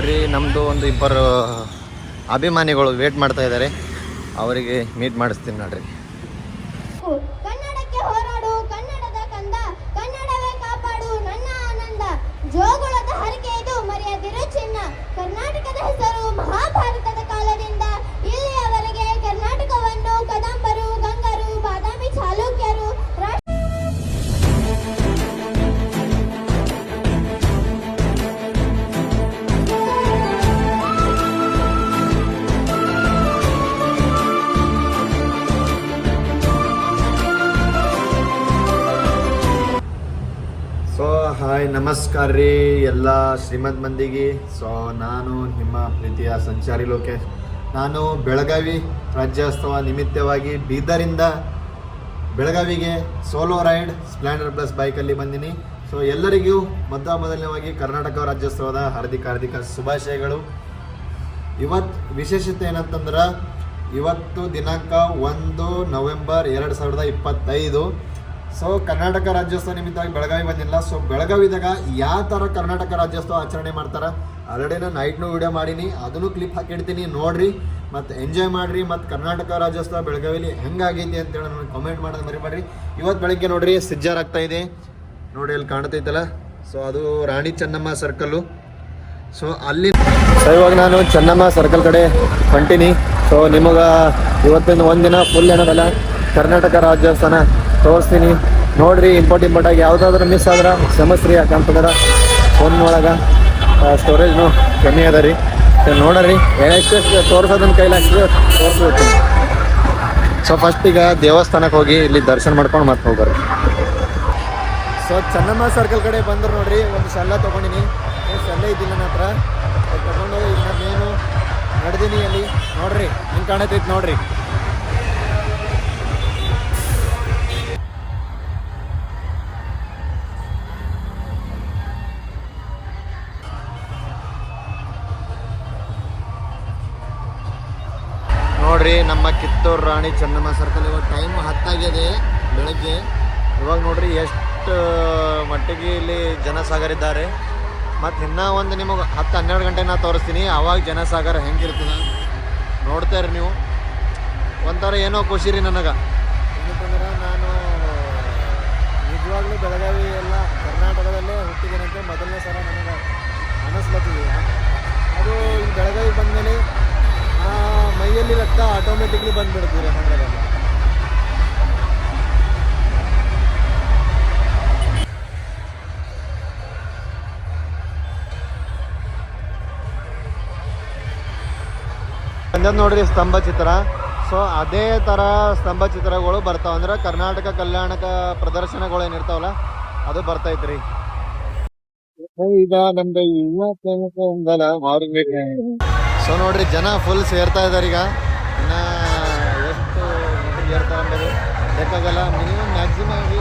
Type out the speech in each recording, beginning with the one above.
ನೋಡ್ರಿ ನಮ್ಮದು ಒಂದು ಇಬ್ಬರು ಅಭಿಮಾನಿಗಳು ವೇಟ್ ಮಾಡ್ತಾ ಇದ್ದಾರೆ, ಅವರಿಗೆ ಮೀಟ್ ಮಾಡಿಸ್ತೀನಿ ನೋಡ್ರಿ. ಕನ್ನಡಕ್ಕೆ ಹೋರಾಡು ಕನ್ನಡದ ಕಂದ, ಕನ್ನಡವೇ ಕಾಪಾಡು ನನ್ನ ಆನಂದ, ಜೋಗುಳದ ಹರಕೆ ಇದು ಮರೆಯದಿರು ಚಿನ್ನ. ಕರ್ನಾಟಕದ ಹೆಸರು ಮಹಾಭಾರತದ ಕಾಲದಿಂದ ಇಲ್ಲಿಯವರೆಗೆ ಕರ್ನಾಟಕವನ್ನು ಕದಂಬರು, ಗಂಗರು, ಬಾದಾಮಿ ಚಾಲುಕ್ಯರು ಹಾಯ್ ನಮಸ್ಕಾರ ರೀ ಎಲ್ಲ ಶ್ರೀಮಂತ ಮಂದಿಗೆ. ನಾನು ನಿಮ್ಮ ಪ್ರೀತಿಯ ಸಂಚಾರಿ ಲೋಕೇಶ್. ನಾನು ಬೆಳಗಾವಿ ರಾಜ್ಯೋತ್ಸವ ನಿಮಿತ್ತವಾಗಿ ಬೀದರಿಂದ ಬೆಳಗಾವಿಗೆ ಸೋಲೋ ರೈಡ್ ಸ್ಪ್ಲೆಂಡರ್ ಪ್ಲಸ್ ಬೈಕಲ್ಲಿ ಬಂದಿನಿ. ಎಲ್ಲರಿಗೂ ಮೊದಲನೇವಾಗಿ ಕರ್ನಾಟಕ ರಾಜ್ಯೋತ್ಸವದ ಹಾರ್ದಿಕ ಶುಭಾಶಯಗಳು. ಇವತ್ತು ವಿಶೇಷತೆ ಏನಂತಂದ್ರೆ, ಇವತ್ತು ದಿನಾಂಕ 1 ನವೆಂಬರ್ 2025. ಕರ್ನಾಟಕ ರಾಜ್ಯೋತ್ಸವ ನಿಮಿತ್ತವಾಗಿ ಬೆಳಗಾವಿ ಬಂದಿಲ್ಲ. ಬೆಳಗಾವಿದಾಗ ಯಾವ ಥರ ಕರ್ನಾಟಕ ರಾಜ್ಯೋತ್ಸವ ಆಚರಣೆ ಮಾಡ್ತಾರೆ ಆಲ್ರೆಡಿ ನಾನು ನೈಟ್ನು ವಿಡಿಯೋ ಮಾಡೀನಿ, ಅದನ್ನು ಕ್ಲಿಪ್ ಹಾಕಿಡ್ತೀನಿ, ನೋಡ್ರಿ ಮತ್ತು ಎಂಜಾಯ್ ಮಾಡಿರಿ. ಮತ್ತು ಕರ್ನಾಟಕ ರಾಜ್ಯೋತ್ಸವ ಬೆಳಗಾವಿಲಿ ಹೆಂಗಾಗೈತಿ ಅಂತೇಳಿ ನನಗೆ ಕಮೆಂಟ್ ಮಾಡೋದು ಮರಿಬೇಡ್ರಿ. ಇವತ್ತು ಬೆಳಗ್ಗೆ ನೋಡ್ರಿ ಸಿಜ್ಜರ್ ಆಗ್ತಾ ಇದೆ ನೋಡಿ, ಅಲ್ಲಿ ಕಾಣ್ತೈತಲ್ಲ. ಅದು ರಾಣಿ ಚೆನ್ನಮ್ಮ ಸರ್ಕಲ್ಲು. ಅಲ್ಲಿ ಇವಾಗ ನಾನು ಚೆನ್ನಮ್ಮ ಸರ್ಕಲ್ ಕಡೆ ಹೊಂಟೀನಿ. ನಿಮಗೆ ಇವತ್ತಿನ ಒಂದಿನ ಫುಲ್ ಏನದಲ್ಲ ಕರ್ನಾಟಕ ರಾಜ್ಯೋತ್ಸವನ ತೋರಿಸ್ತೀನಿ ನೋಡ್ರಿ. ಇಂಪಾರ್ಟೆಂಟ್ ಆಗಿ ಯಾವುದಾದ್ರೂ ಮಿಸ್ ಆದ್ರೆ ಕ್ಷಮಿಸ್ರಿ, ಯಾಕಂತಂದ್ರೆ ಫೋನ್ ಒಳಗೆ ಸ್ಟೋರೇಜ್ನು ಕಮ್ಮಿ ಅದ ರೀ. ನೋಡ್ರಿ ಎಷ್ಟು ತೋರಿಸೋದನ್ನ ಕೈಲಾಗ್ತದೆ ತೋರಿಸ್ಬಿಡ್ತೀನಿ. ಫಸ್ಟ್ ಈಗ ದೇವಸ್ಥಾನಕ್ಕೆ ಹೋಗಿ ಇಲ್ಲಿ ದರ್ಶನ ಮಾಡ್ಕೊಂಡು ಮತ್ತೆ ಹೋಗ್ರಿ. ಚೆನ್ನಮ್ಮ ಸರ್ಕಲ್ ಕಡೆ ಬಂದ್ರೆ ನೋಡ್ರಿ ಒಂದು ಶೆಲ್ಲ ತೊಗೊಂಡಿನಿ. ಶೆಲ್ಲ ಇದ್ದಿಲ್ಲ ನನ್ನ ಹತ್ರ, ತೊಗೊಂಡು ಈಗ ನಾನೇನು ನಡೆದೀನಿ ಅಲ್ಲಿ ನೋಡ್ರಿ ಹಿಂಗೆ ಕಾಣತೈತಿ ನೋಡ್ರಿ. ನೋಡ್ರಿ ನಮ್ಮ ಕಿತ್ತೂರು ರಾಣಿ ಚೆನ್ನಮ್ಮ ಸರ್ಕಲ್. ಇವಾಗ ಟೈಮ್ 10 ಆಗಿದೆ ಬೆಳಗ್ಗೆ. ಇವಾಗ ನೋಡ್ರಿ ಎಷ್ಟು ಮಟ್ಟಿಗೆ ಇಲ್ಲಿ ಜನಸಾಗರ. ಮತ್ತು ಇನ್ನೂ ಒಂದು ನಿಮಗೆ 10-12 ಗಂಟೆ ನಾ ತೋರಿಸ್ತೀನಿ, ಆವಾಗ ಜನಸಾಗರ ಹೆಂಗಿರ್ತದೆ ನೋಡ್ತಾಯಿರಿ ನೀವು. ಒಂಥರ ಏನೋ ಖುಷಿ ರೀ ನನಗೆ. ಯಾಕಂತಂದ್ರೆ ನಾನು ನಿಜವಾಗ್ಲೂ ಬೆಳಗಾವಿ ಎಲ್ಲ ಕರ್ನಾಟಕದಲ್ಲೇ ಹುಟ್ಟಿದ್ದೀನಂತೆ ಮೊದಲನೇ ಸಲ ನನಗೆ ಅನ್ನಿಸ್ಲತ್ತಿದೆ. ಅದು ಈ ಬೆಳಗಾವಿ ಬಂದಮೇಲೆ ಮೈಯಲ್ಲಿ ರಕ್ತ ಆಟೋಮೆಟಿಕ್ಲಿ ಬಂದುಬಿಡ್ತೀರಿ ಹಂಗಾಗ. ಬಂದದ್ದು ನೋಡ್ರಿ ಸ್ತಂಭ ಚಿತ್ರ. ಅದೇ ಥರ ಸ್ತಂಭ ಚಿತ್ರಗಳು ಬರ್ತಾವೆ, ಅಂದ್ರೆ ಕರ್ನಾಟಕ ಕಲ್ಯಾಣಕ ಪ್ರದರ್ಶನಗಳು ಏನಿರ್ತಾವಲ್ಲ ಅದು ಬರ್ತೈತ್ರಿ. ಈಗ ನಮ್ದು ನೋಡ್ರಿ ಜನ ಫುಲ್ ಸೇರ್ತಾ ಇದ್ದಾರೆ. ಈಗ ಇನ್ನು ಎಷ್ಟು ಸೇರ್ತಾರೆ ಅಂಬೋದು ಬೇಕಾಗಲ್ಲ. ಮಿನಿಮಮ್ ಮ್ಯಾಕ್ಸಿಮಮ್ ಆಗಿ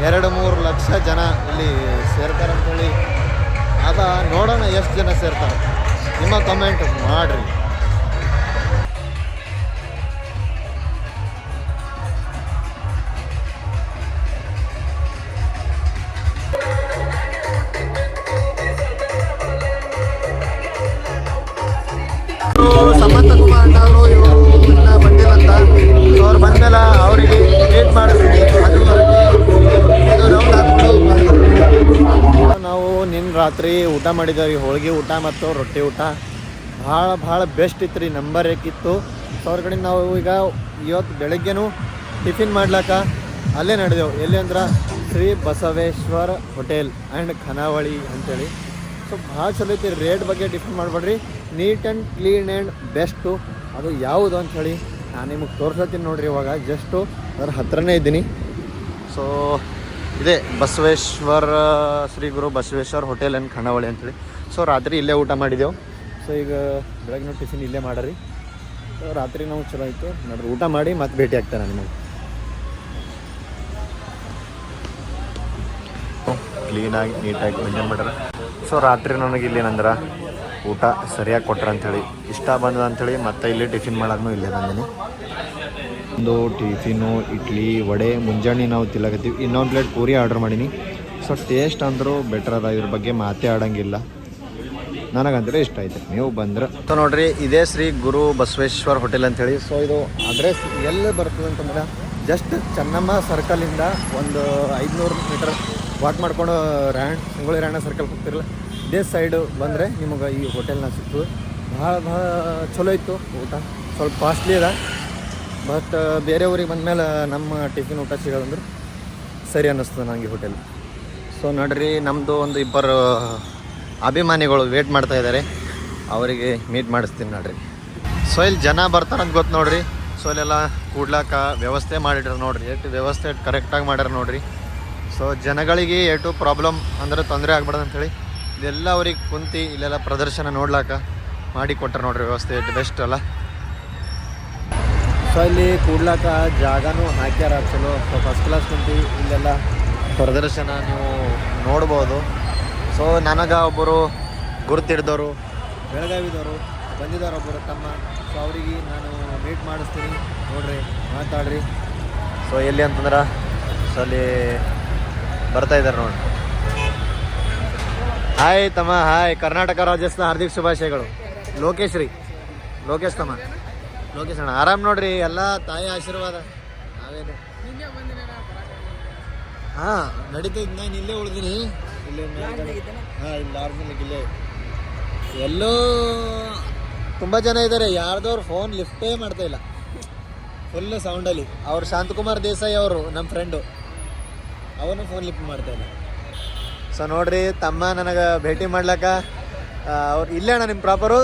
2-3 ಲಕ್ಷ ಜನ ಇಲ್ಲಿ ಸೇರ್ತಾರೆ ಅಂತೇಳಿ ಅದ. ನೋಡೋಣ ಎಷ್ಟು ಜನ ಸೇರ್ತಾರೆ, ನಿಮ್ಮ ಕಮೆಂಟ್ ಮಾಡಿರಿ. ಸಮಂತ ಕುಮಾರ್ ಅವರು ಇನ್ನ ಬಂದಿಲ್ಲಂತ. ಅವ್ರು ಬಂದ್ಮೇಲೆ ಅವರಿಗೆ ವೇಟ್ ಮಾಡಿಸ್ತೀನಿ. ನಾವು ನಿನ್ನ ರಾತ್ರಿ ಊಟ ಮಾಡಿದ್ದೇವೆ, ಹೋಳಿಗೆ ಊಟ ಮತ್ತು ರೊಟ್ಟಿ ಊಟ. ಭಾಳ ಬೆಸ್ಟ್ ಇತ್ತು ರೀ, ನಂಬರ್ ಏಕಿತ್ತು. ಅವ್ರ ಕಡೆ ನಾವು ಈಗ ಇವತ್ತು ಬೆಳಗ್ಗೆನೂ ಟಿಫಿನ್ ಮಾಡ್ಲಾಕ ಅಲ್ಲೇ ನಡೆದೆವು. ಎಲ್ಲಿ ಅಂದ್ರೆ ಶ್ರೀ ಬಸವೇಶ್ವರ ಹೋಟೆಲ್ ಆ್ಯಂಡ್ ಖಾನಾವಳಿ ಅಂಥೇಳಿ. ಭಾಳ ಚಲೋ ಐತಿ. ರೇಟ್ ಬಗ್ಗೆ ಟಿಫಿನ್ ಮಾಡಬೇಡ್ರಿ, neat and clean and best. ಅದು ಯಾವುದು ಅಂಥೇಳಿ ನಾನು ನಿಮಗೆ ತೋರ್ಸತ್ತೀನಿ ನೋಡಿರಿ. ಇವಾಗ ಜಸ್ಟು ಅದರ ಹತ್ರನೇ ಇದ್ದೀನಿ. ಇದೇ ಬಸವೇಶ್ವರ ಶ್ರೀ ಗುರು ಬಸವೇಶ್ವರ ಹೋಟೆಲ್ ಆ್ಯಂಡ್ ಖಾನಾವಳಿ ಅಂಥೇಳಿ. ರಾತ್ರಿ ಇಲ್ಲೇ ಊಟ ಮಾಡಿದೆವು. ಈಗ ಬೆಳಗ್ಗೆ ಟಿಫಿನ್ ಇಲ್ಲೇ ಮಾಡಿರಿ. ರಾತ್ರಿ ನಾವು ಚಲೋ ಆಯಿತು ನೋಡ್ರಿ. ಊಟ ಮಾಡಿ ಮತ್ತೆ ಭೇಟಿ ಆಗ್ತಾನೆ ನಿಮಗೆ. ಕ್ಲೀನಾಗಿ ನೀಟಾಗಿ ಮೇಂಟೈನ್ ಮಾಡ್ಯಾರ. ರಾತ್ರಿ ನನಗೆ ಇಲ್ಲಿ ಏನಂದ್ರೆ ಊಟ ಸರಿಯಾಗಿ ಕೊಟ್ರ ಅಂಥೇಳಿ ಇಷ್ಟ ಬಂದದ ಅಂಥೇಳಿ ಮತ್ತೆ ಇಲ್ಲಿ ಟಿಫಿನ್ ಮಾಡೋಕ್ಕೂ ಇಲ್ಲೇ ಬಂದೀನಿ. ಒಂದು ಟಿಫಿನು ಇಡ್ಲಿ ವಡೆ ಮುಂಜಾನೆ ನಾವು ತಿನ್ನಕತ್ತೀವಿ. ಇನ್ನೊಂದು ಪ್ಲೇಟ್ ಪೂರಿ ಆರ್ಡ್ರ್ ಮಾಡೀನಿ. ಟೇಸ್ಟ್ ಅಂದರೂ ಬೆಟರ್ ಅದ, ಇದ್ರ ಬಗ್ಗೆ ಮಾತೇ ಆಡೋಂಗಿಲ್ಲ. ನನಗಂತೂ ಇಷ್ಟ ಆಯ್ತು, ನೀವು ಬಂದ್ರೆ. ಸೊ ನೋಡ್ರಿ, ಇದೇ ಶ್ರೀ ಗುರು ಬಸವೇಶ್ವರ ಹೋಟೆಲ್ ಅಂತೇಳಿ. ಸೊ ಇದು ಅಡ್ರೆಸ್ ಎಲ್ಲಿ ಬರ್ತದೆ ಅಂತಂದ್ರೆ ಜಸ್ಟ್ ಚೆನ್ನಮ್ಮ ಸರ್ಕಲಿಂದ ಒಂದು 500 ಮೀಟರ್ ವಾಕ್ ಮಾಡ್ಕೊಂಡು ಸಂಗೊಳ್ಳಿ ರಾಯಣ್ಣ ಸರ್ಕಲ್ ಹೋಗ್ತಿರಲ್ಲ, ಇದೇ ಸೈಡು ಬಂದರೆ ನಿಮಗೆ ಈ ಹೋಟೆಲ್ನ ಸಿಗ್ತದೆ. ಭಾಳ ಚಲೋ ಇತ್ತು ಊಟ, ಸ್ವಲ್ಪ ಕಾಸ್ಟ್ಲಿ ಅದ. ಬಟ್ ಬೇರೆ ಊರಿಗೆ ಬಂದಮೇಲೆ ನಮ್ಮ ಟಿಫಿನ್ ಊಟ ಸಿಗೋದಂದ್ರೆ ಸರಿ ಅನ್ನಿಸ್ತದೆ ನನಗೆ ಹೋಟೆಲ್. ಸೊ ನೋಡ್ರಿ, ನಮ್ಮದು ಒಂದು 2 ಅಭಿಮಾನಿಗಳು ವೇಟ್ ಮಾಡ್ತಾ ಇದ್ದಾರೆ, ಅವರಿಗೆ ಮೀಟ್ ಮಾಡಿಸ್ತೀನಿ ನೋಡ್ರಿ. ಸೊ ಇಲ್ಲಿ ಜನ ಬರ್ತಾರಂತ ಗೊತ್ತು ನೋಡ್ರಿ. ಸೊ ಇಲ್ಲೆಲ್ಲ ಕೂಡ್ಲಾಕ ವ್ಯವಸ್ಥೆ ಮಾಡಿಟ್ರೆ ನೋಡ್ರಿ, ಎಷ್ಟು ವ್ಯವಸ್ಥೆ ಕರೆಕ್ಟಾಗಿ ಮಾಡ್ಯಾರ ನೋಡ್ರಿ. ಸೊ ಜನಗಳಿಗೆ ಎಷ್ಟು ಪ್ರಾಬ್ಲಮ್ ಅಂದ್ರೆ ತೊಂದರೆ ಆಗ್ಬಾರ್ದು ಅಂಥೇಳಿ ಇದೆಲ್ಲ ಅವ್ರಿಗೆ ಕುಂತು ಇಲ್ಲೆಲ್ಲ ಪ್ರದರ್ಶನ ನೋಡ್ಲಾಕ ಮಾಡಿ ಕೊಟ್ಟಾರೆ ನೋಡ್ರಿ. ವ್ಯವಸ್ಥೆ ಎಷ್ಟು ಬೆಸ್ಟ್ ಅಲ್ಲ. ಸೊ ಇಲ್ಲಿ ಕೂಡ್ಲಾಕ ಜಾಗನೂ ಹಾಕ್ಯಾರ ಚಲೋ. ಸೊ ಫಸ್ಟ್ ಕ್ಲಾಸ್ ಕುಂತು ಇಲ್ಲೆಲ್ಲ ಪ್ರದರ್ಶನ ನೀವು ನೋಡ್ಬೋದು. ಸೊ ನನಗೆ ಒಬ್ಬರು ಗುರುತಿಡ್ದವರು ಬೆಳಗಾವಿದವರು ಬಂದಿದ್ದಾರೆ, ಒಬ್ಬರು ತಮ್ಮ. ಸೊ ಅವರಿಗೆ ನಾನು ಮೀಟ್ ಮಾಡಿಸ್ತೀನಿ ನೋಡ್ರಿ, ಮಾತಾಡ್ರಿ. ಸೊ ಎಲ್ಲಿ ಅಂತಂದ್ರೆ ಸೊ ಅಲ್ಲಿ ಬರ್ತಾ ಇದ್ದಾರೆ ನೋಡಿ. ಹಾಯ್ ತಮ್ಮ, ಹಾಯ್. ಕರ್ನಾಟಕ ರಾಜ್ಯೋತ್ಸವ ಹಾರ್ದಿಕ ಶುಭಾಶಯಗಳು. ಲೋಕೇಶ್ ತಮ್ಮ, ಲೋಕೇಶ್ ಅಣ್ಣ ಆರಾಮ್ ನೋಡ್ರಿ, ಎಲ್ಲ ತಾಯಿ ಆಶೀರ್ವಾದ. ನಾವೇನು ಹಾಂ ನಡೀತೈತೆ, ನಾನು ಇಲ್ಲೇ ಉಳಿದೀನಿ. ಇಲ್ಲಿ ಹಾಂ, ಇಲ್ಲಿ ನಾರ್ಮಲ್ ಇಲ್ಲೇ ಎಲ್ಲೋ ತುಂಬ ಜನ ಇದ್ದಾರೆ. ಯಾರ್ದವ್ರು ಫೋನ್ ಲಿಫ್ಟೇ ಮಾಡ್ತಾ ಇಲ್ಲ, ಫುಲ್ ಸೌಂಡಲ್ಲಿ. ಅವ್ರು ಶಾಂತಕುಮಾರ್ ದೇಸಾಯಿ ಅವರು ನಮ್ಮ ಫ್ರೆಂಡು, ಅವನು ಫೋನ್ ಲಿಫ್ಟ್ ಮಾಡ್ತಾ ಇಲ್ಲ. ಸೊ ನೋಡ್ರಿ, ತಮ್ಮ ನನಗೆ ಭೇಟಿ ಮಾಡ್ಲಕ್ಕ ಅವ್ರು ಇಲ್ಲೇ ಅಣ್ಣ. ನಿಮ್ಮ ಪ್ರಾಪರು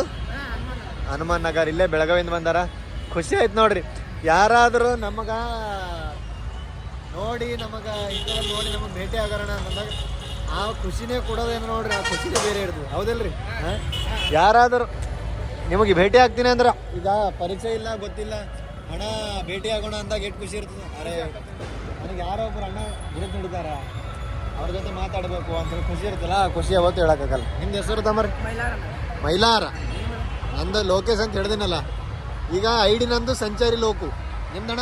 ಹನುಮಾನ್ ನಗರ್, ಇಲ್ಲೇ ಬೆಳಗಾವಿಯಿಂದ ಬಂದಾರ. ಖುಷಿ ಆಯ್ತು ನೋಡ್ರಿ. ಯಾರಾದರೂ ನಮಗೆ ನೋಡಿ ನೋಡಿ ನಮಗೆ ಭೇಟಿ ಆಗೋಣ ಅಂದಾಗ ಆ ಖುಷಿನೇ ಕೊಡೋದೇನು ನೋಡ್ರಿ, ಆ ಖುಷಿನೇ ಬೇರೆ ಇರ್ತದೆ, ಹೌದಲ್ರಿ? ಯಾರಾದರೂ ನಿಮಗೆ ಭೇಟಿ ಆಗ್ತೀನಿ ಅಂದ್ರೆ, ಈಗ ಪರಿಚಯ ಇಲ್ಲ, ಗೊತ್ತಿಲ್ಲ, ಹಣ ಭೇಟಿ ಆಗೋಣ ಅಂದಾಗ ಎಷ್ಟು ಖುಷಿ ಇರ್ತದೆ. ಅರೆ ನನಗೆ ಯಾರೋ ಒಬ್ರು ಅಣ್ಣ ಗಿಡಕ್ಕೆ ಹಿಡಿದಾರ, ಅವ್ರ ಜೊತೆ ಮಾತಾಡಬೇಕು ಅಂತ ಖುಷಿ ಇರ್ತಲ್ಲ. ಆ ಖುಷಿ ಯಾವತ್ತೂ ಹೇಳೋಕ್ಕಾಗಲ್ಲ. ನಿಮ್ದು ಹೆಸರು ತಮ್ಮರಿ? ಮೈಲಾರ. ನಂದು ಲೋಕೇಶ್ ಅಂತ ಹೇಳಿದಿನಲ್ಲ. ಈಗ ID ನಂದು ಸಂಚಾರಿ ಲೋಕು. ನಿಮ್ದಣ್ಣ?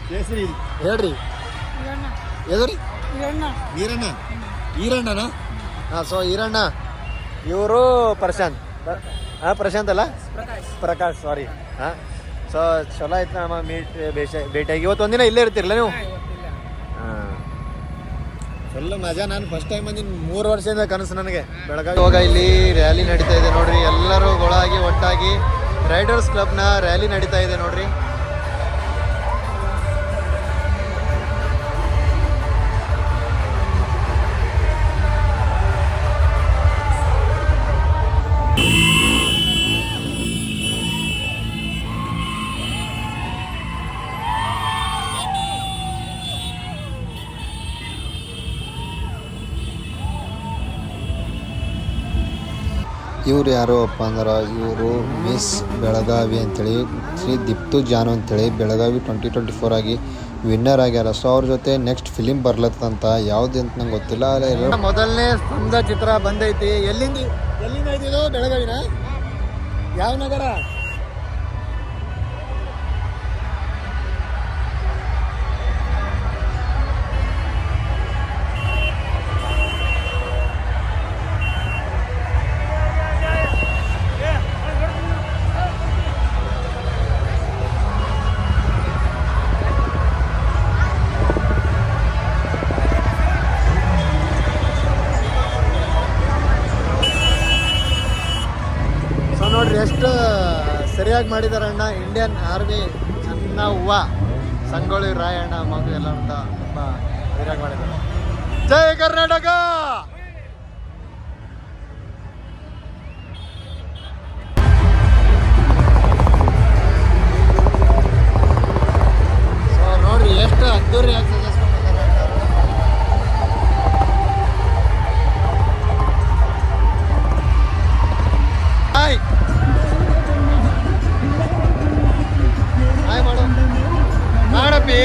ಕೇಸರಿ ಹೇಳ್ರಿ. ಎದ್ರಿ? ಈರಣ್ಣನ? ಹಾಂ. ಸೊ ಈರಣ್ಣ ಇವರು ಪ್ರಶಾಂತ್. ಪ್ರಶಾಂತ್ ಅಲ್ಲ, ಪ್ರಕಾಶ್, ಸಾರಿ. ಹಾಂ. ಸೊ ಚಲೋ ಆಯ್ತು ನಮ್ಮ ಭೇಟಿಯಾಗಿ. ಇವತ್ತು ಒಂದಿನ ಇಲ್ಲೇ ಇರ್ತಿರಲ್ಲ ನೀವು? ಹಾಂ, ಫುಲ್ ಮಜಾ. ನಾನು ಫಸ್ಟ್ ಟೈಮ್ ಬಂದಿನಿ, 3 ವರ್ಷದಿಂದ ಕನಸು ನನಗೆ ಬೆಳಗಾವಿ. ಇವಾಗ ಇಲ್ಲಿ ರ್ಯಾಲಿ ನಡೀತಾ ಇದೆ ನೋಡ್ರಿ, ಎಲ್ಲರೂ ಒಳಾಗಿ ಒಟ್ಟಾಗಿ ರೈಡರ್ಸ್ ಕ್ಲಬ್ನ ರ್ಯಾಲಿ ನಡೀತಾ ಇದೆ ನೋಡ್ರಿ. ಇವ್ರು ಯಾರು ಅಪ್ಪ ಅಂದ್ರೆ, ಇವರು ಮಿಸ್ ಬೆಳಗಾವಿ ಅಂತೇಳಿ ಶ್ರೀ ದೀಪ್ತು ಜಾನು ಅಂತೇಳಿ ಬೆಳಗಾವಿ 2024 ಆಗಿ ವಿನ್ನರ್ ಆಗ್ಯಾರ. ಸೊ ಅವ್ರ ಜೊತೆ ನೆಕ್ಸ್ಟ್ ಫಿಲಿಮ್ ಬರ್ಲತ್ತಂತ, ಯಾವ್ದು ಅಂತ ನಂಗೆ ಗೊತ್ತಿಲ್ಲ. ಮೊದಲನೇ ಸ್ಪಂದ ಚಿತ್ರ ಬಂದೈತಿ. ಎಲ್ಲಿಂದ ಐತಿದು? ಬೆಳಗಾವಿನ ಯಾವ ನಗರ? ನೋಡ್ರಿ ಎಷ್ಟು ಸರಿಯಾಗಿ ಮಾಡಿದಾರಣ್ಣ. ಇಂಡಿಯನ್ ಆರ್ಮಿ ಚೆನ್ನವ್ವ ಸಂಗೊಳ್ಳಿ ರಾಯಣ್ಣ ಮಗು ಎಲ್ಲ ಅಂತ ತುಂಬ ಸರಿಯಾಗಿ ಮಾಡಿದ್ದಾರೆ. ಜೈ ಕರ್ನಾಟಕ. ಸೊ ನೋಡ್ರಿ ಎಷ್ಟು ಅದ್ದೂರಿ ಆಗಿ ಸಜೆಸ್ಟ್ ಮಾಡಿದ್ದಾರೆ. ಹಾಯ್ ಮಾಡಪ್ಪಿ.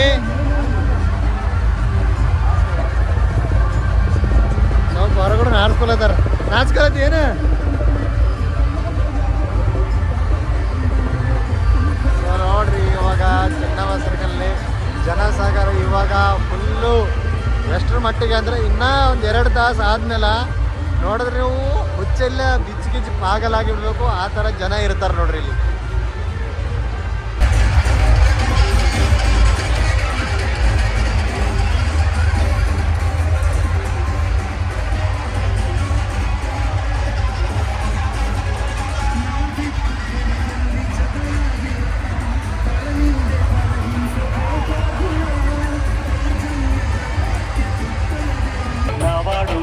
ಸ್ವಲ್ಪ ಹೊರಗಡೆ ನಾಚ್ಕೊಳತ್ತಾರ. ನಾಚ್ಕೊಳತ್ತಿ ಏನು? ಇವಾಗ ಫುಲ್ಲು ಎಷ್ಟರ ಮಟ್ಟಿಗೆ ಅಂದರೆ ಇನ್ನೂ ಒಂದು 2 ತಾಸು ಆದಮೇಲೆ ನೋಡಿದ್ರೆ ನೀವು ಹುಚ್ಚೆಲ್ಲ ಬಿಚ್ಚಿ ಪಾಗಲಾಗಿಬಿಡ್ಬೇಕು, ಆ ಥರ ಜನ ಇರ್ತಾರೆ ನೋಡ್ರಿ ಇಲ್ಲಿ.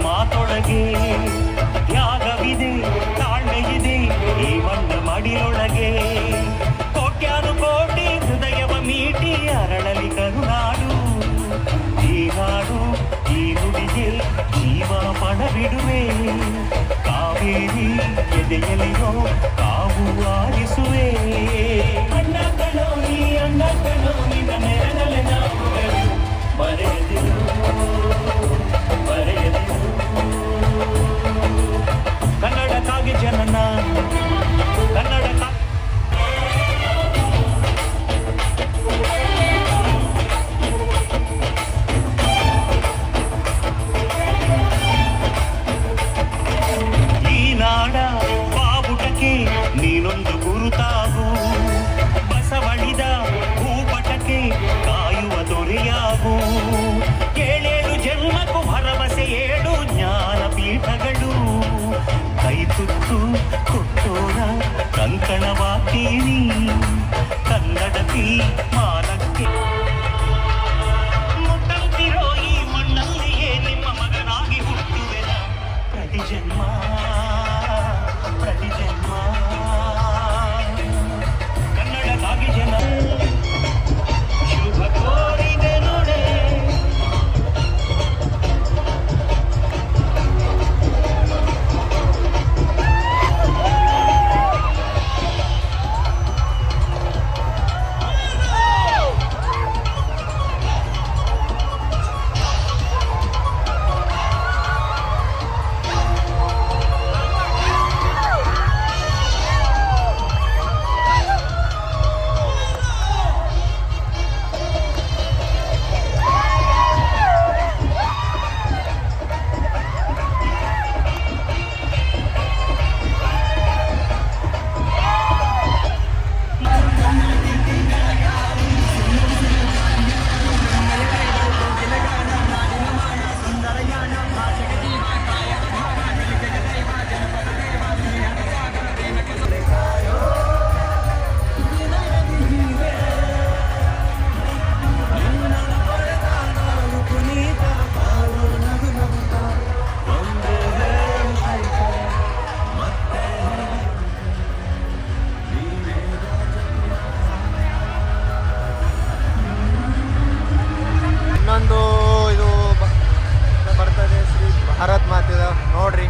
ಮಾತೊಳಗೆ ತ್ಯಾಗವಿದೆ, ತಾಳ್ಮೆ ಇದೆ ಈ ಮಣ್ಣ ಮಡಿಯೊಳಗೆ. ಕೋಟ್ಯಾನು ಕೋಟಿ ಹೃದಯವ ಮೀಟಿ ಅರಳಲಿ ಕರುನಾಡು. ಈ ನಾಡು ಈ ನುಡಿಗೆ ಜೀವ ಪಣವಿಡುವೆ. ಕಾವೇರಿ ಎದೆಯಲಿಯೋ ಕಾವು ಆರಿಸುವೆ. ಅಣ್ಣ ಕಣೋ ನೀ ಅಣ್ಣ ಕಣೋ ನಿನ್ನ ನೆರಳಲೆ ನಾವುಗಳು ಮರೆಯದಿರು ಕನ್ನಡಕ್ಕಾಗಿ ಜನನ ಕನ್ನಡಕ್ಕಾಗಿ ಈ ನಾಡ ಬಾವುಟಕ್ಕೆ ನೀನೊಂದು ಗುರುತಾಗು. ಬಸವಳಿದ ಭೂಪಟಕ್ಕೆ ಕಾಯುವ ದೊರೆಯಾಗು. ಏಳೇಳು ಜನ್ಮಕ್ಕೂ ಭರವಸೆ 7 ಜ್ಞಾನಪೀಠಗಳು. ಕೈ ತುತ್ತು ಕೊಟ್ಟೋರ ಕಂಕಣವಾಗ್ತೀನಿ ಕನ್ನಡತಿ ಮಾನಕ್ಕೆ. ಮುಟ್ಟಂತಿರೋ ಈ ಮಣ್ಣಲ್ಲಿಯೇ ನಿಮ್ಮ ಮಗನಾಗಿ ಹುಟ್ಟುವೆನ ಪ್ರತಿ ಜನ್ಮ ಪ್ರತಿ ಜನ್ಮ. ಕನ್ನಡಕ್ಕಾಗಿ ಜನ ಶುಭ ಕೋರಿದೆ ನೋಡೆ. ಇನ್ನೊಂದು ಇದು ಬರ್ತದೆ ಶ್ರೀ ಭಾರತ್ ಮಾತೆದ ನೋಡ್ರಿ.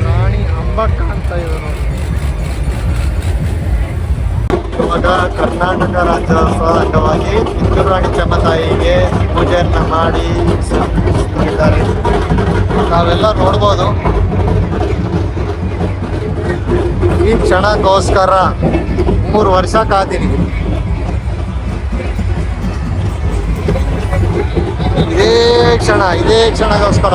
ರಾಣಿ ಅಂಬಕ್ಕ ಅಂತ ಇದು ನೋಡಿ. ಇವಾಗ ಕರ್ನಾಟಕ ರಾಜ್ಯೋತ್ಸವದ ಅಂಗವಾಗಿ ಕಿತ್ತೂರು ರಾಣಿ ಚೆನ್ನತಾಯಿಗೆ ಪೂಜೆಯನ್ನ ಮಾಡಿ ಇದ್ದಾರೆ. ನಾವೆಲ್ಲ ನೋಡ್ಬೋದು. ಈ ಕ್ಷಣಕ್ಕೋಸ್ಕರ 3 ವರ್ಷ ಕಾತೀನಿ. ಇದೇ ಕ್ಷಣಗೋಸ್ಕರ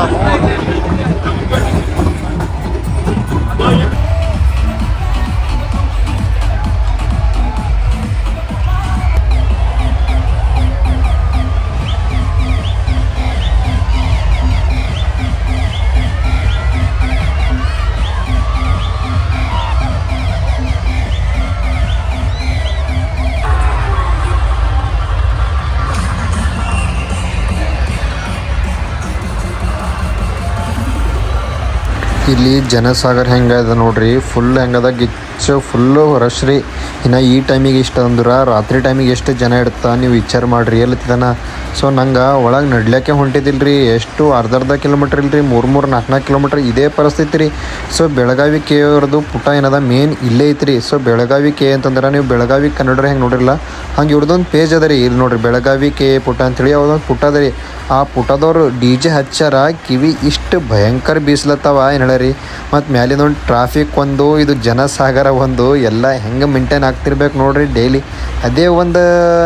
ಇಲ್ಲಿ ಜನಸಾಗರ ಹೆಂಗದ ನೋಡ್ರಿ. ಫುಲ್ ಹೆಂಗದ ಗಿಚ್ಚು, ಫುಲ್ಲು ರಶ್ ರೀ. ಇನ್ನು ಈ ಟೈಮಿಗೆ ಇಷ್ಟ ಅಂದ್ರೆ ರಾತ್ರಿ ಟೈಮಿಗೆ ಎಷ್ಟು ಜನ ಇಡ್ತಾ ನೀವು ವಿಚಾರ ಮಾಡಿರಿ. ಎಲ್ಲಿ ತನ ಸೊ ನಂಗೆ ಒಳಗೆ ನಡ್ಲಿಕ್ಕೆ ಹೊಂಟಿದ್ದಿಲ್ಲ ರೀ. ಎಷ್ಟು ಅರ್ಧ ಕಿಲೋಮೀಟ್ರ್ ಇಲ್ರಿ, 3-4 ಕಿಲೋಮೀಟ್ರ್ ಇದೇ ಪರಿಸ್ಥಿತಿ ರೀ. ಸೊ ಬೆಳಗಾವಿ ಕೆ ಅವ್ರದ್ದು ಪುಟ ಏನದ ಮೇನ್ ಇಲ್ಲೇ ಐತ್ರಿ. ಸೊ ಬೆಳಗಾವಿ ಕೆ ಅಂತಂದ್ರೆ ನೀವು ಬೆಳಗಾವಿ ಕನ್ನಡ ಹೆಂಗೆ ನೋಡಿರಲ್ಲ ಹಂಗೆ ಇವ್ರದ್ದೊಂದು ಪೇಜ್ ಅದ ರೀ. ಇಲ್ಲಿ ನೋಡ್ರಿ ಬೆಳಗಾವಿ ಕೆ ಪುಟ ಅಂತೇಳಿ ಅವ್ರದ್ದೊಂದು ಪುಟ ಅದ ರೀ. ಆ ಪುಟದವ್ರು DJ ಹಚ್ಚಾರ, ಕಿವಿ ಇಷ್ಟು ಭಯಂಕರ ಬೀಸ್ಲತ್ತವ ಏನು ಹೇಳಿ. ಮತ್ತು ಮ್ಯಾಲಿಂದೊಂದು ಟ್ರಾಫಿಕ್ ಒಂದು, ಇದು ಜನಸಾಗರ ಒಂದು, ಎಲ್ಲ ಹೆಂಗೆ ಮೇಂಟೈನ್ ಆಗ್ತಿರ್ಬೇಕು ನೋಡ್ರಿ ಡೈಲಿ. ಅದೇ ಒಂದು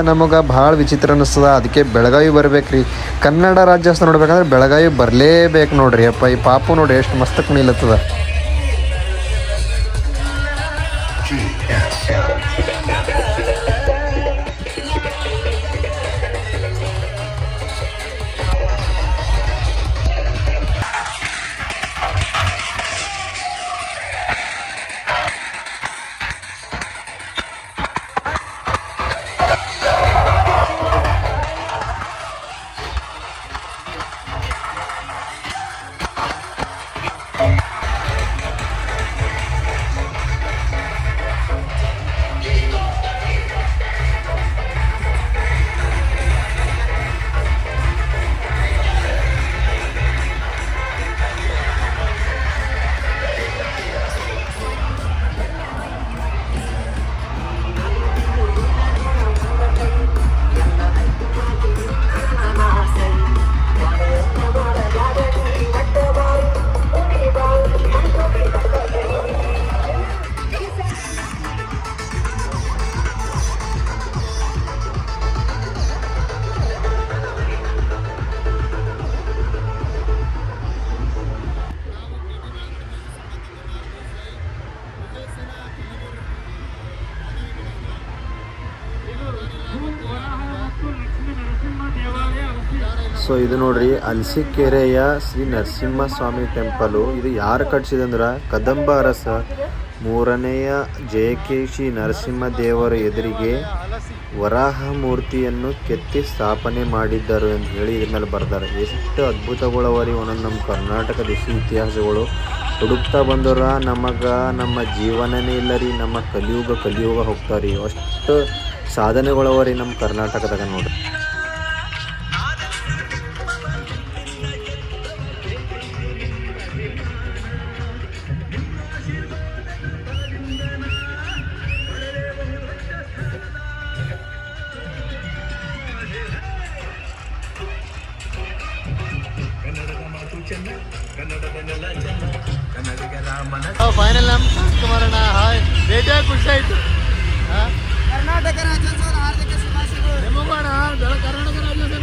ನಮಗೆ ಭಾಳ ವಿಚಿತ್ರ ಅನ್ನಿಸ್ತದ. ಅದಕ್ಕೆ ಬೆಳಗಾವಿ ಬರ್ಬೇಕ್ರಿ. ಕನ್ನಡ ರಾಜ್ಯೋತ್ಸವ ನೋಡ್ಬೇಕಂದ್ರೆ ಬೆಳಗಾವಿ ಬರಲೇಬೇಕು ನೋಡ್ರಿ. ಅಪ್ಪ ಈ ಪಾಪು ನೋಡ್ರಿ ಎಷ್ಟು ಮಸ್ತ್ ಕುಣಿಲತ್ತದ. ಸೊ ಇದು ನೋಡ್ರಿ ಅಲಸಿಕೆರೆಯ ಶ್ರೀ ನರಸಿಂಹಸ್ವಾಮಿ ಟೆಂಪಲು. ಇದು ಯಾರು ಕಟ್ಸಿದಂದ್ರೆ ಕದಂಬ ಅರಸ 3ನೇಯ ಜಯಕೇಶಿ ನರಸಿಂಹದೇವರ ಎದುರಿಗೆ ವರಾಹ ಮೂರ್ತಿಯನ್ನು ಕೆತ್ತಿ ಸ್ಥಾಪನೆ ಮಾಡಿದ್ದರು ಅಂತ ಹೇಳಿ ಇದ್ರ ಮೇಲೆ ಬರ್ತಾರೆ. ಎಷ್ಟು ಅದ್ಭುತಗಳವರಿ ಒಂದೊಂದು ನಮ್ಮ ಕರ್ನಾಟಕ ದೇಶ ಇತಿಹಾಸಗಳು ಹುಡುಕ್ತಾ ಬಂದರ ನಮಗೆ ನಮ್ಮ ಜೀವನನೇ ಇಲ್ಲ ರೀ. ನಮ್ಮ ಕಲಿಯುಗ ಹೋಗ್ತಾರೆ ರೀ. ಅಷ್ಟು ಸಾಧನೆಗಳವರಿ ನಮ್ಮ ಕರ್ನಾಟಕದಾಗ ನೋಡ್ರಿ. ಫೈನಲ್ ನಮ್ಮ ಕುಮಾರಣ್ಣ ಹಾಯ್ ಭೇಟಿಯಾಗಿ ಖುಷಿ ಆಯಿತು. ಕರ್ನಾಟಕ ರಾಜ್ಯೋತ್ಸವದ ಹಾರ್ದಿಕ ಶುಭಾಶಯಗಳು. ನಿಮಗೋಣ ಕರ್ನಾಟಕ ರಾಜ್ಯೋತ್ಸವ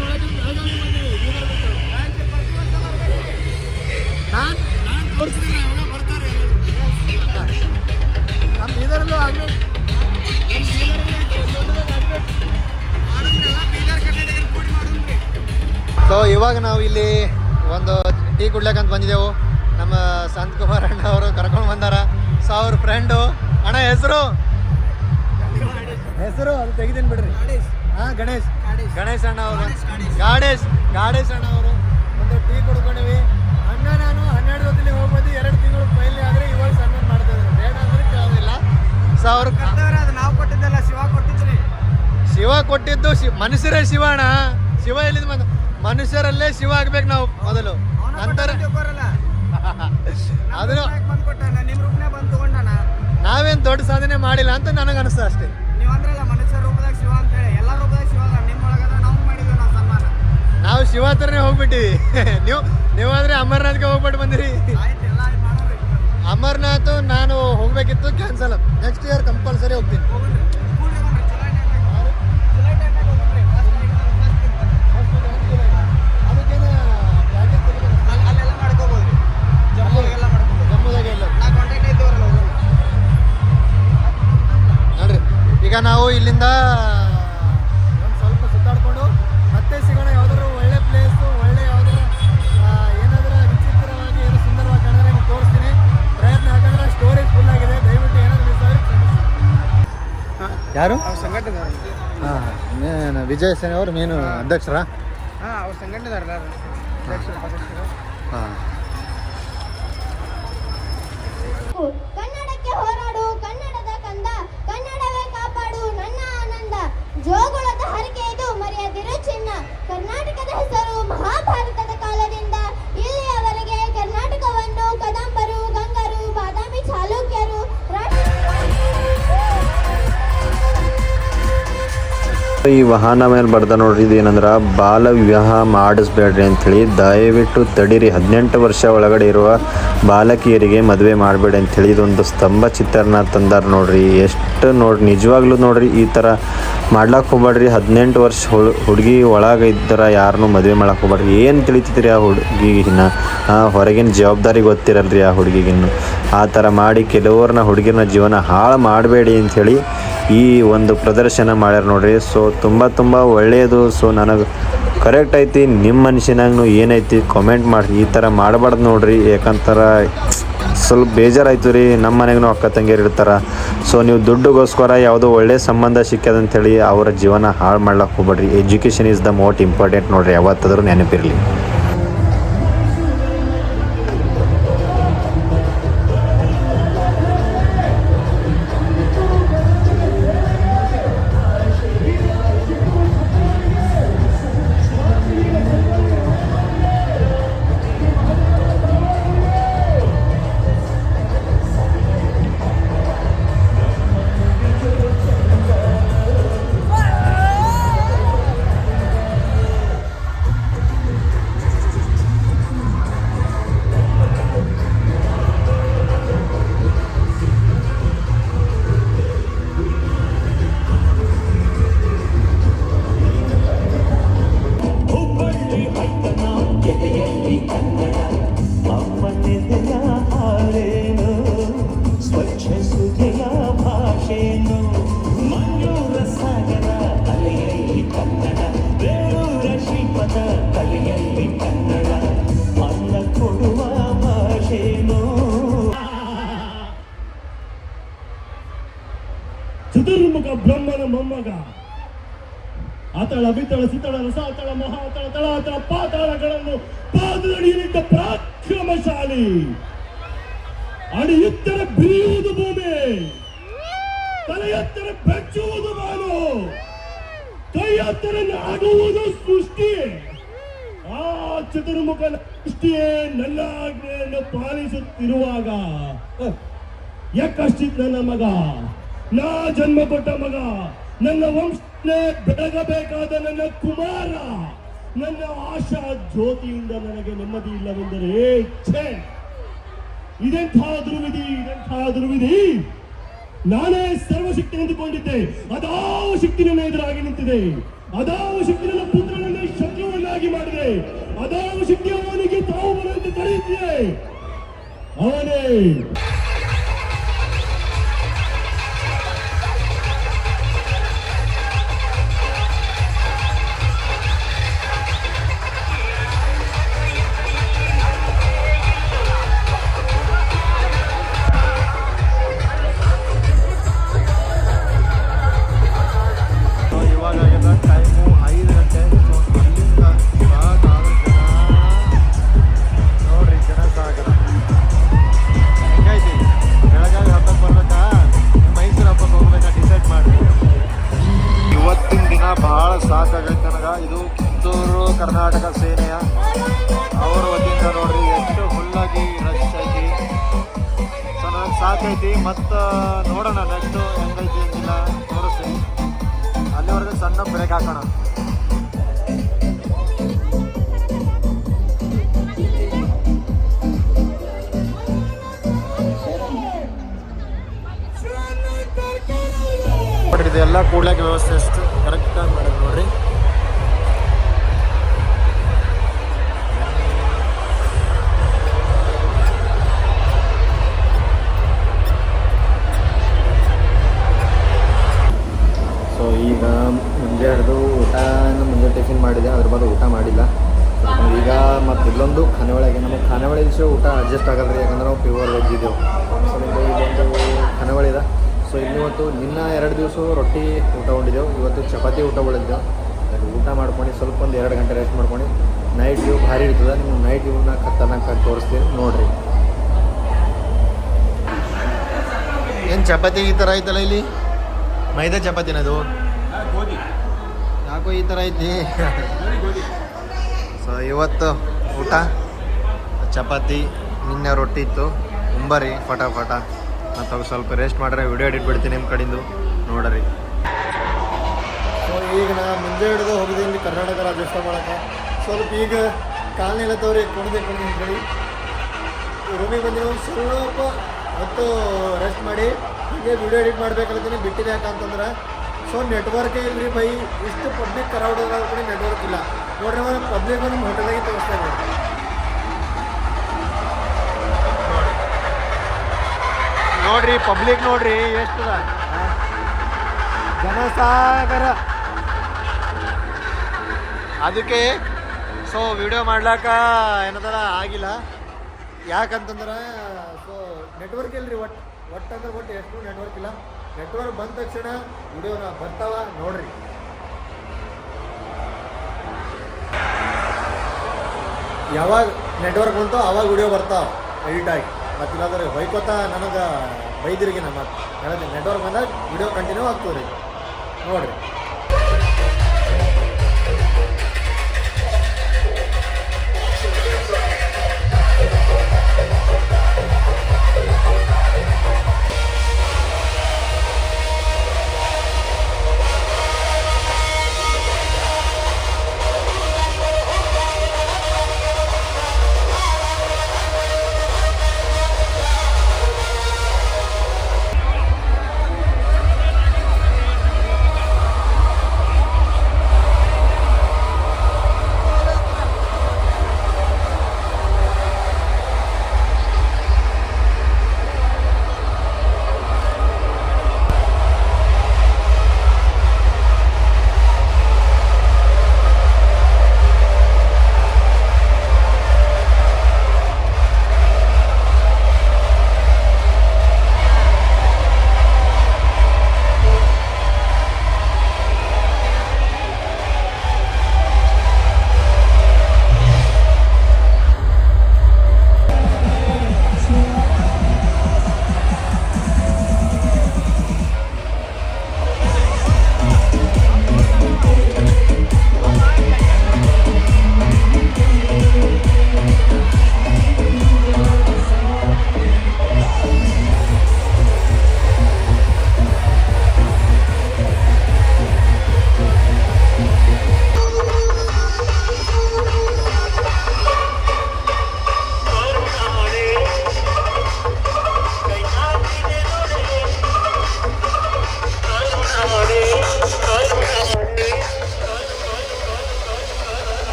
ನಾನು ತೋರಿಸ್ತೀನಿ, ಅವಾಗ ಬರ್ತಾರೆ ನಮ್ಮ ಇದರಲ್ಲೂ ಆಗಬೇಕು. ಸೊ ಇವಾಗ ನಾವು ಇಲ್ಲಿ ಒಂದು ಟೀ ಕುಡ್ಲಿಕ್ಕೆ ಅಂತ ಬಂದಿದ್ದೆವು. ನಮ್ಮ ಸಂತ್ ಕುಮಾರ್ ಅಣ್ಣ ಅವರು ಕರ್ಕೊಂಡು ಬಂದಾರ. ಸೊ ಅವ್ರ ಫ್ರೆಂಡು ಅಣ್ಣ ಹೆಸರು ಅದು ತೆಗಿತೀನಿ ಬಿಡ್ರಿ. ಹಾಂ ಗಣೇಶ್ ಅಣ್ಣ ಅವರು ಗಾಡೇಶ್ ಅಣ್ಣ ಅವರು ಒಂದು ಟೀ ಕುಡ್ಕೊಂಡಿವಿ. ಅಣ್ಣ ನಾನು 12 ಹೊತ್ತಿಗೆ ಹೋಗಿ ಬಂದು 2 ತಿಂಗಳು ಪೈಲೆ ಆದರೆ ಇವಾಗ ಸನ್ಮಾನ ಮಾಡ್ತಾ ಇದ್ದಾರೆ. ಬೇಡ ಅಂದ್ರೆ ಕೇಳೋದಿಲ್ಲ. ಸೊ ಅವ್ರು ನಾವು ಕೊಟ್ಟಿದ್ದಲ್ಲ, ಶಿವ ಕೊಟ್ಟಿದ್ದು ಮನುಷ್ಯರೇ ಶಿವ ಅಣ್ಣ. ಶಿವ ಎಲ್ಲಿಂದ ಬಂದು ಮನುಷ್ಯರಲ್ಲೇ ಶಿವ ಆಗ್ಬೇಕು ನಾವು ಮೊದಲು, ನಂತರ ಅದನ್ನು ನಾವೇನು ದೊಡ್ಡ ಸಾಧನೆ ಮಾಡಿಲ್ಲ ಅಂತ ನನಗೆ ಅನಿಸ್ತು ಅಷ್ಟೇ. ಮನುಷ್ಯ ರೂಪದಾಗ ಶಿವ ಅಂತ ಹೇಳಿ ಎಲ್ಲ ರೂಪದಾಗ ಶಿವ ನಿಮ್ಮೊಳಗದ ನಾವು ಮಾಡಿದ್ವಿ ನಾವು ಸನ್ಮಾನ. ನಾವು ಶಿವ ಹತ್ರನೇ ಹೋಗ್ಬಿಟ್ಟಿವಿ. ನೀವಾದ್ರೆ ಅಮರ್ನಾಥ್ಗೆ ಹೋಗ್ಬಿಟ್ಟು ಬಂದಿರಿ. ಅಮರ್ನಾಥ್ ನಾನು ಹೋಗ್ಬೇಕಿತ್ತು, ಕ್ಯಾನ್ಸಲ್. ನೆಕ್ಸ್ಟ್ ಇಯರ್ ಕಂಪಲ್ಸರಿ ಹೋಗ್ತೀನಿ. ಈಗ ನಾವು ಇಲ್ಲಿಂದ ಒಂದು ಸ್ವಲ್ಪ ಸುತ್ತಾಡಿಕೊಂಡು ಮತ್ತೆ ಸಿಗೋಣ. ಯಾವ್ದಾದ್ರು ಒಳ್ಳೆ ಪ್ಲೇಸು, ಒಳ್ಳೆ ಯಾವ್ದಾರು ಏನಾದರೂ ವಿಚಿತ್ರವಾಗಿ ಏನೋ ಸುಂದರವಾಗಿ ಕಾಣಿದ್ರೆ ನಿಮ್ಗೆ ತೋರಿಸ್ತೀನಿ. ಪ್ರಯತ್ನ ಯಾಕಂದ್ರೆ ಸ್ಟೋರೇಜ್ ಫುಲ್ ಆಗಿದೆ. ದಯವಿಟ್ಟು ಏನಾದರೂ ಮಿಸ್ ಆದರೆ ಯಾರು ಸಂಘಟನೆದವರು. ಹಾಂ, ವಿಜಯ್ ಸೇನೆ ಅವರು ಮೇನು ಅಧ್ಯಕ್ಷರಾ? ಹಾಂ, ಅವ್ರು ಸಂಘಟನೆದಾರಲ್ಲ ಅಧ್ಯಕ್ಷರು. ಹಾಂ, ಕನ್ನಡಕ್ಕೆ ಹೋರಾಡು ಕನ್ನಡದ ಕಂದ, ಕನ್ನಡವೇ ಕಾಪಾಡು ನನ್ನ ಆನಂದ, ಜೋಗುಳದ ಹರಕೆ ಇದು ಮರೆಯದಿರು ಚಿನ್ನ. ಈ ವಾಹನ ಮೇಲೆ ಬರ್ದ ನೋಡ್ರಿ ಇದು ಏನಂದ್ರೆ ಬಾಲ ವಿವಾಹ ಮಾಡಿಸ್ಬೇಡ್ರಿ ಅಂಥೇಳಿ ದಯವಿಟ್ಟು ತಡೀರಿ. 18 ವರ್ಷ ಒಳಗಡೆ ಇರುವ ಬಾಲಕಿಯರಿಗೆ ಮದುವೆ ಮಾಡಬೇಡಿ ಅಂಥೇಳಿ ಇದೊಂದು ಸ್ತಂಭ ಚಿತ್ರನ ತಂದಾರ ನೋಡ್ರಿ. ಎಷ್ಟು ನೋಡ್ರಿ ನಿಜವಾಗ್ಲೂ ನೋಡ್ರಿ ಈ ಥರ ಮಾಡ್ಲಾಕ್ ಹೋಗ್ಬೇಡ್ರಿ. 18 ವರ್ಷ ಹುಡುಗಿ ಒಳಗೆ ಇದ್ದರ ಯಾರನ್ನೂ ಮದುವೆ ಮಾಡಕ್ಕೆ ಹೋಗ್ಬೇಡ್ರಿ. ಏನು ತಿಳಿತೈತ್ರಿ ಆ ಹುಡುಗಿಗಿನ್ನ ಹೊರಗಿನ ಜವಾಬ್ದಾರಿ ಗೊತ್ತಿರಲ್ರಿ ಆ ಹುಡುಗಿಗಿನ್ನು. ಆ ಥರ ಮಾಡಿ ಕೆಲವ್ರನ್ನ ಹುಡುಗಿನ ಜೀವನ ಹಾಳು ಮಾಡಬೇಡಿ ಅಂಥೇಳಿ ಈ ಒಂದು ಪ್ರದರ್ಶನ ಮಾಡ್ಯಾರ ನೋಡ್ರಿ. ಸೊ ತುಂಬ ಒಳ್ಳೆಯದು. ಸೊ ನನಗೆ ಕರೆಕ್ಟ್ ಐತಿ. ನಿಮ್ಮ ಮನುಷ್ಯನಾಗೂ ಏನೈತಿ ಕಾಮೆಂಟ್ ಮಾಡಿರಿ. ಈ ಥರ ಮಾಡಬಾರ್ದು ನೋಡ್ರಿ. ಯಾಕಂತಾರೆ ಸ್ವಲ್ಪ ಬೇಜಾರಾಯ್ತು ರೀ. ನಮ್ಮ ಮನೆಗೂ ಅಕ್ಕ ತಂಗಿಯರು ಇರ್ತಾರೆ. ಸೊ ನೀವು ದುಡ್ಡುಗೋಸ್ಕರ ಯಾವುದೋ ಒಳ್ಳೆಯ ಸಂಬಂಧ ಸಿಕ್ಕದಂಥೇಳಿ ಅವರ ಜೀವನ ಹಾಳು ಮಾಡ್ಲಿಕ್ಕೆ ಹೋಗ್ಬೇಡ್ರಿ. Education is the most important ನೋಡ್ರಿ. ಯಾವತ್ತಾದರೂ ನೆನಪಿರಲಿ. ಹುಬ್ಬಳ್ಳಿ ಪಟ್ಟಣ ಜೊತೆಯಲ್ಲಿ ಕನ್ನಡ ಅಮ್ಮನೆದೆಯ ಹಾಡೇನು ಸ್ವಚ್ಛ ಸುದ್ದಿಯ ಭಾಷೆನು ಮಂಜೂರ ಸಾಗರ ಅಲೆಯಲ್ಲಿ ಕನ್ನಡ ಬೇರೂರ ಶ್ರೀಪದ ಕಲೆಯಲ್ಲಿ ಕನ್ನಡ ಅನ್ನ ಕೊಡುವ ಭಾಷೆನು ಚತುರ್ಮುಖ ಬ್ರಹ್ಮನ ಮೊಮ್ಮಗ ಅತಳ ಬಿತ್ತಳ ಸಿತಳ ರಸಾತಳ ಮಹಾತಳ ತಳಾತಳ ಪಾತಾಳಗಳನ್ನು ಪಾದದಡಿಯಲ್ಲಿದ್ದ ಪರಾಕ್ರಮಶಾಲಿ ಅಡಿ ಎತ್ತರ ಬಿರಿಯುವುದು ಭೂಮಿ, ತಲೆ ಎತ್ತರ ಬೆಚ್ಚುವುದು ಬಾನು, ಕೈ ಎತ್ತರ ಆಡುವುದು ಸೃಷ್ಟಿ. ಆ ಚತುರ್ಮುಖನ ಸೃಷ್ಟಿಯೇ ನನ್ನ ಆಜ್ಞೆಯನ್ನು ಪಾಲಿಸುತ್ತಿರುವಾಗ ಯಾಕಷ್ಟಿತ್ ನನ್ನ ಮಗ, ನಾ ಜನ್ಮ ಕೊಟ್ಟ ಮಗ, ನನ್ನ ವಂಶನೇ ಬೆಳಗಬೇಕಾದ ನನ್ನ ಕುಮಾರ, ನನ್ನ ಆಶಾ ಜ್ಯೋತಿಯಿಂದ ನನಗೆ ನೆಮ್ಮದಿ ಇಲ್ಲವೆಂದರೆ ಛೇ, ಇದೆಂಥ ದುರ್ವಿಧಿ. ನಾನೇ ಸರ್ವಶಕ್ತಿ ನಿಂತುಕೊಂಡಿದ್ದೆ, ಅದಾವ ಶಕ್ತಿ ನನ್ನ ಎದುರಾಗಿ ನಿಂತಿದೆ. ಅದಾವ ಶಕ್ತಿ ನನ್ನ ಪುತ್ರನನ್ನೇ ಶತ್ರುವನ್ನಾಗಿ ಮಾಡಿದೆ. ಅದಾವ ಶಕ್ತಿ ಅವನಿಗೆ ತಾವು ಬರುವಂತೆ ತಡೆಯುತ್ತಿದೆ. ಅವನೇ ಟೈಮು 5 ಗಂಟೆ. ಅಲ್ಲಿಂದ ಸ್ಟಾರ್ಟ್ ಆದ್ರೆ ನೋಡ್ರಿ ಜನ ಸಾಗರ ಹೆಂಗೈತಿ. ಬೆಳಗಾವಿ ಹಬ್ಬಕ್ಕೆ ಬರ್ಬೇಕಾ ಮೈಸೂರು ಹಬ್ಬಕ್ಕೆ ಹೋಗ್ಬೇಕಾ ಡಿಸೈಡ್ ಮಾಡಿ. ಇವತ್ತಿನ ದಿನ ಭಾಳ ಸಾಕಾಗೈತೆ ನನಗೆ. ಇದು ಕಿತ್ತೂರು ಕರ್ನಾಟಕ ಸೇನೆಯ ಅವ್ರ ವತಿಯಿಂದ ನೋಡ್ರಿ ಎಷ್ಟು ಫುಲ್ಲಾಗಿ ರಶ್ ಐತಿ. ಸೊ ನನಗೆ ಸಾಕೈತಿ. ಮತ್ತು ನೋಡೋಣ ನೆಕ್ಸ್ಟು ಹೆಂಗೈತಿ ಅಂತಿಲ್ಲ ತೋರಿಸ್ತೀನಿ. ಅಲ್ಲಿವರೆಗೂ ಸಣ್ಣ ಬ್ರೇಕ್ ಹಾಕೋಣ. ನೋಡ್ರಿ ಇದೆಲ್ಲ ಕೂಡ್ಲಿಕ್ಕೆ ವ್ಯವಸ್ಥೆ ಎಷ್ಟು ಕರೆಕ್ಟಾಗಿ ಮಾಡೋದು ನೋಡ್ರಿ. ಸೊ ಈಗ ಮುಂಜಾನೆದು ಮುಂಜಾನೆ ಟಿಫಿನ್ ಮಾಡಿದೆ, ಅದ್ರ ಬದಲು ಊಟ ಮಾಡಿಲ್ಲ. ಈಗ ಮತ್ತು ಇಲ್ಲೊಂದು ಖಾನಾವಳಿಗೆ ನಮಗೆ ಖಾನಾವಳಿ ದಿವಸ ಊಟ ಅಡ್ಜಸ್ಟ್ ಆಗಲ್ಲ ರೀ. ಯಾಕಂದ್ರೆ ನಾವು ಪ್ಯೂರ್ ವೆಜ್ ಇದ್ದೇವೆ. ಸೊ ಇಲ್ಲೊಂದು ಖಾನಾವಳಿ ಇದೆ. ಸೊ ಇವತ್ತು ನಿನ್ನ 2 ದಿವಸ ರೊಟ್ಟಿ ಊಟ ಉಂಡಿದ್ದೆವು, ಇವತ್ತು ಚಪಾತಿ ಊಟ ಉಳಿದ್ದೆವು. ಊಟ ಮಾಡ್ಕೊಂಡು ಸ್ವಲ್ಪ ಒಂದು 2 ಗಂಟೆ ರೆಸ್ಟ್ ಮಾಡ್ಕೊಂಡು ನೈಟ್ ವ್ಯೂ ಭಾರಿ ಇರ್ತದೆ. ನೀವು ನೈಟ್ ವ್ಯೂನ ಖತರ್ನಾಕ್ ತೋರಿಸ್ತೀನಿ ನೋಡಿರಿ. ಏನು ಚಪಾತಿ ಈ ಥರ ಐತಲ್ಲ ಇಲ್ಲಿ, ಮೈದಾ ಚಪಾತಿನದು ಯಾಕೋ ಈ ಥರ ಐತಿ. ಸೊ ಇವತ್ತು ಊಟ ಚಪಾತಿ, ನಿನ್ನೆ ರೊಟ್ಟಿ ಇತ್ತು. ಉಂಬರಿ ಫಟ ಮತ್ತು ಸ್ವಲ್ಪ ರೆಸ್ಟ್ ಮಾಡ್ರೆ ವಿಡಿಯೋ ಎಡಿಟ್ ಬಿಡ್ತೀನಿ ನಿಮ್ಮ ಕಡೆಯಿಂದ ನೋಡ್ರಿ. ಸೊ ಈಗ ನಾ ಮುಂಜೆ ಹಿಡಿದು ಹೋಗಿದ್ದೀನಿ ಕರ್ನಾಟಕ ರಾಜ್ಯೋತ್ಸವ ಮಾಡೋಕ್ಕೆ. ಸ್ವಲ್ಪ ಈಗ ಕಾಲನೇ ಇಲ್ಲತ್ತವ್ರಿ ಕುಣಿದೆ ಅಂತೇಳಿ ರೂಮಿಗೆ ಬಂದಿರೋ ಸ್ವಲ್ಪ ಹೊತ್ತು ರೆಸ್ಟ್ ಮಾಡಿ ಹೀಗೆ ವಿಡಿಯೋ ಎಡಿಟ್ ಮಾಡ್ಬೇಕಲ್ತೀನಿ ಬಿಟ್ಟಿದೆ. ಯಾಕಂತಂದ್ರೆ ಸೊ ನೆಟ್ವರ್ಕೇ ಇಲ್ರಿ ಬೈ. ಇಷ್ಟು ಪಬ್ಲಿಕ್ ಕರೌಡ್ ಕೂಡ ನೆಟ್ವರ್ಕ್ ಇಲ್ಲ ನೋಡ್ರಿ. ನಾವು ಪಬ್ಲಿಕ್ ನಿಮ್ಮ ಹೋಟೆಲಾಗಿ ತೋರಿಸ್ತಾ ಇದ್ದೀವಿ ನೋಡ್ರಿ. ಪಬ್ಲಿಕ್ ನೋಡ್ರಿ ಎಷ್ಟು ಜನಸಾಗರ. ಅದಕ್ಕೆ ಸೊ ವಿಡಿಯೋ ಮಾಡ್ಲಾಕ ಏನದಲ್ಲ ಆಗಿಲ್ಲ. ಯಾಕಂತಂದ್ರೆ ಸೊ ನೆಟ್ವರ್ಕ್ ಇಲ್ರಿ. ಒಟ್ಟು ಎಷ್ಟು ನೆಟ್ವರ್ಕ್ ಇಲ್ಲ. ನೆಟ್ವರ್ಕ್ ಬಂದ ತಕ್ಷಣ ವಿಡಿಯೋನ ಬರ್ತಾವ ನೋಡ್ರಿ. ಯಾವಾಗ ನೆಟ್ವರ್ಕ್ ಬಂತೋ ಅವಾಗ ವಿಡಿಯೋ ಬರ್ತಾವ ಎಡಿಟ್ ಆಗಿ. ಮತ್ತಿಲ್ಲಾಂದ್ರೆ ಹೊಯ್ಕೋತ ನನಗೆ ಬೈದಿರಿಗೆ ನಮ್ಮ ಹೇಳಿದೆ ನೆಟ್ವರ್ಕ್ ಬಂದಾಗ ವಿಡಿಯೋ ಕಂಟಿನ್ಯೂ ಆಗ್ತದೆ ರೀ ನೋಡ್ರಿ.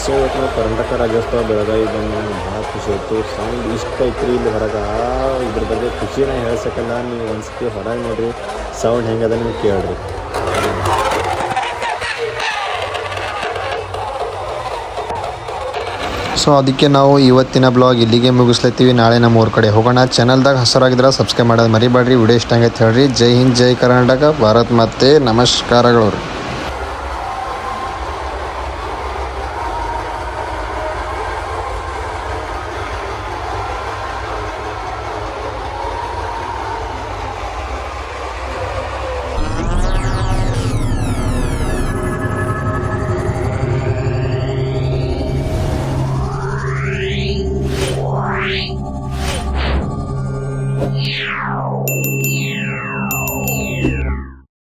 ಸೊ ಇವತ್ತು ನಾವು ಕರ್ನಾಟಕ ರಾಜ್ಯೋತ್ಸವ ಬೆಳಗಾವಿ ಬಂದು ನನಗೆ ಭಾಳ ಖುಷಿ ಆಯಿತು. ಸೌಂಡ್ ಇಷ್ಟ ಐತ್ರಿ ಇಲ್ಲಿ ಹೊರಗೆ. ಇದ್ರ ಬಗ್ಗೆ ಖುಷಿನ ಹೇಳ್ಸಕ್ಕಲ್ಲ. ನೀವು ಒಂದ್ಸತಿ ಹೊರಗೆ ನೋಡಿರಿ ಸೌಂಡ್ ಹೆಂಗದ ನೀವು ಕೇಳ್ರಿ. ಸೊ ಅದಕ್ಕೆ ನಾವು ಇವತ್ತಿನ ಬ್ಲಾಗ್ ಇಲ್ಲಿಗೆ ಮುಗಿಸ್ಲತ್ತೀವಿ. ನಾಳೆ ನಮ್ಮ ಊರ ಕಡೆ ಹೋಗೋಣ. ಚಾನಲ್ದಾಗ ಹೊಸರಾಗಿದ್ರೆ ಸಬ್ಸ್ಕ್ರೈಬ್ ಮಾಡೋದು ಮರಿಬೇಡ್ರಿ. ವಿಡಿಯೋ ಇಷ್ಟ ಆಗೈತೆ ಹೇಳ್ರಿ. ಜೈ ಹಿಂದ್, ಜೈ ಕರ್ನಾಟಕ, ಭಾರತ್ ಮಾತೆ, ನಮಸ್ಕಾರಗಳು.